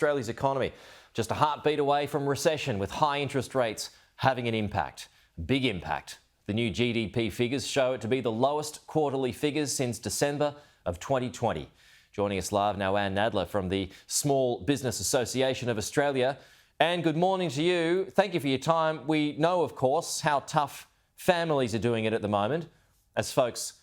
Australia's economy just a heartbeat away from recession, with high interest rates having an impact, a big impact. The new GDP figures show it to be the lowest quarterly figures since December of 2020. Joining us live now, Nalder from the Small Business Association of Australia. Anne, good morning to you. Thank you for your time. We know, of course, how tough families are doing it at the moment as folks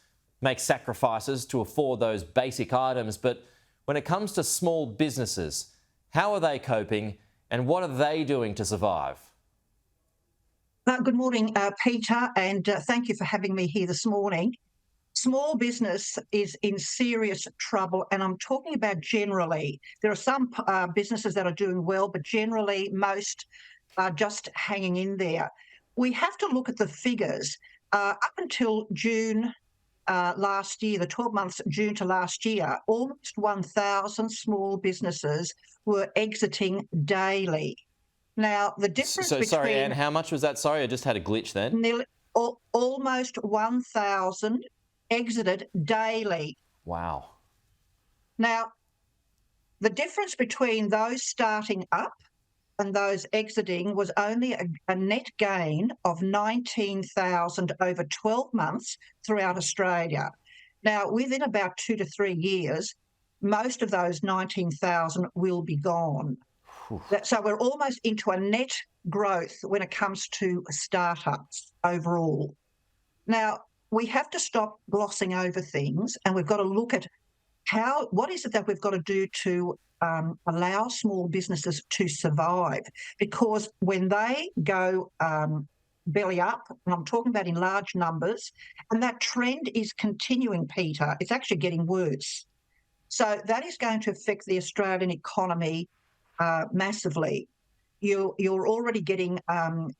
make sacrifices to afford those basic items. But when it comes to small businesses, how are they coping and what are they doing to survive? Good morning, Peter, and thank you for having me here this morning. Small business is in serious trouble, and I'm talking about generally. There are some businesses that are doing well, but generally most are just hanging in there. We have to look at the figures. Up until June last year, the 12 months June to last year, almost 1,000 small businesses were exiting daily. Now, the difference between... Sorry, Anne, how much was that? Sorry, I just had a glitch then. Almost 1,000 exited daily. Wow. Now, the difference between those starting up and those exiting was only a net gain of 19,000 over 12 months throughout Australia. Now, within about 2 to 3 years, most of those 19,000 will be gone. So we're almost into a net growth when it comes to startups overall. Now, we have to stop glossing over things, and we've got to look at what is it that we've got to do to allow small businesses to survive. Because when they go belly up, and I'm talking about in large numbers, and that trend is continuing, Peter, it's actually getting worse. So that is going to affect the Australian economy massively. You're already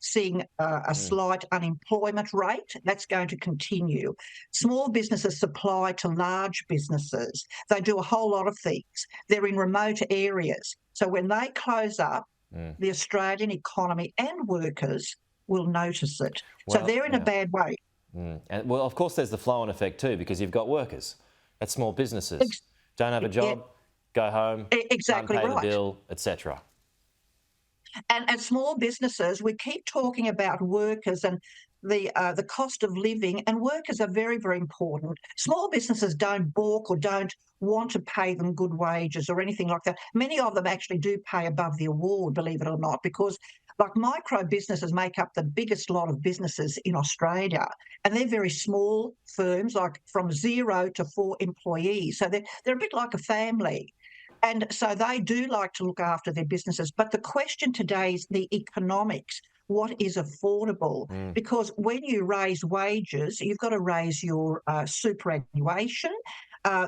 seeing a slight unemployment rate. That's going to continue. Small businesses supply to large businesses. They do a whole lot of things. They're in remote areas. So when they close up, the Australian economy and workers will notice it. So they're in a bad way. And, well, of course, there's the flow-on effect too, because you've got workers at small businesses. Don't have a job, go home, exactly can't pay right. the bill, etc. And as small businesses, we keep talking about workers and the cost of living, and workers are very, very important. Small businesses don't balk or don't want to pay them good wages or anything like that. Many of them actually do pay above the award, believe it or not, because like micro businesses make up the biggest lot of businesses in Australia, and they're very small firms, like from 0 to 4 employees. So they're a bit like a family. And so they do like to look after their businesses. But the question today is the economics. What is affordable? Because when you raise wages, you've got to raise your superannuation.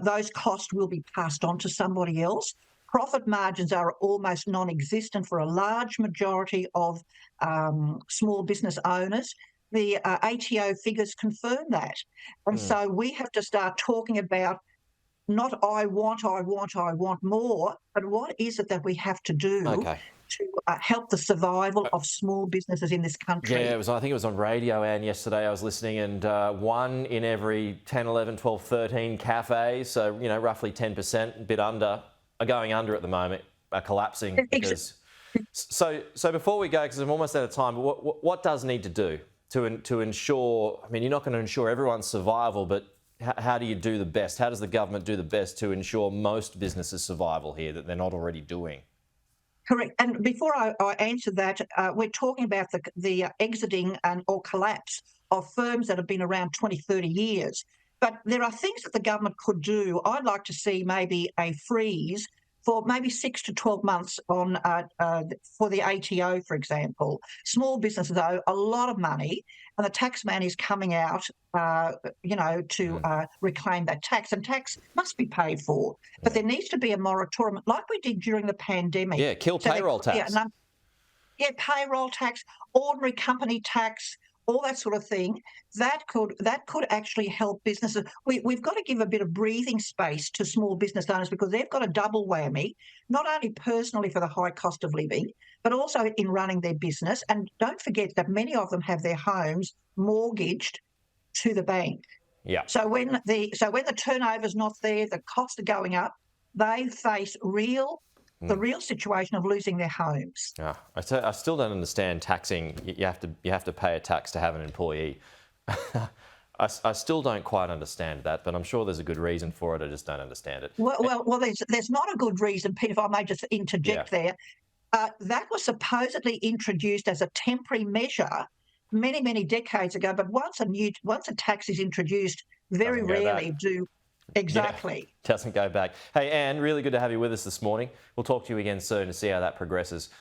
Those costs will be passed on to somebody else. Profit margins are almost non-existent for a large majority of small business owners. The ATO figures confirm that. And so we have to start talking about not I want more, but what is it that we have to do to help the survival of small businesses in this country? Yeah, I think it was on radio, Anne, yesterday I was listening, and 1 in every 10, 11, 12, 13 cafes, so, roughly 10%, a bit under, are going under at the moment, are collapsing. So before we go, because I'm almost out of time, what does need to do to ensure, I mean, you're not going to ensure everyone's survival, but how do you do the best? How does the government do the best to ensure most businesses' survival here that they're not already doing? Correct. And before I answer that, we're talking about the exiting or collapse of firms that have been around 20, 30 years. But there are things that the government could do. I'd like to see maybe a freeze for maybe 6 to 12 months on for the ATO, for example. Small businesses owe a lot of money, and the tax man is coming out, to reclaim that tax, and tax must be paid for. But there needs to be a moratorium, like we did during the pandemic. Yeah, kill payroll tax. Payroll tax, ordinary company tax, all that sort of thing. That could actually help businesses. We've got to give a bit of breathing space to small business owners, because they've got a double whammy, not only personally for the high cost of living, but also in running their business. And don't forget that many of them have their homes mortgaged to the bank. Yeah. So when the turnover's not there, the costs are going up, they face real the real situation of losing their homes. Yeah, I still don't understand taxing. You have to pay a tax to have an employee. I still don't quite understand that, but I'm sure there's a good reason for it. I just don't understand it. Well, there's not a good reason, Pete, if I may just interject Yeah. there. That was supposedly introduced as a temporary measure many, many decades ago, but once a tax is introduced, very Doesn't go back. rarely do. Yeah, Exactly. doesn't go back. Hey, Anne, really good to have you with us this morning. We'll talk to you again soon to see how that progresses.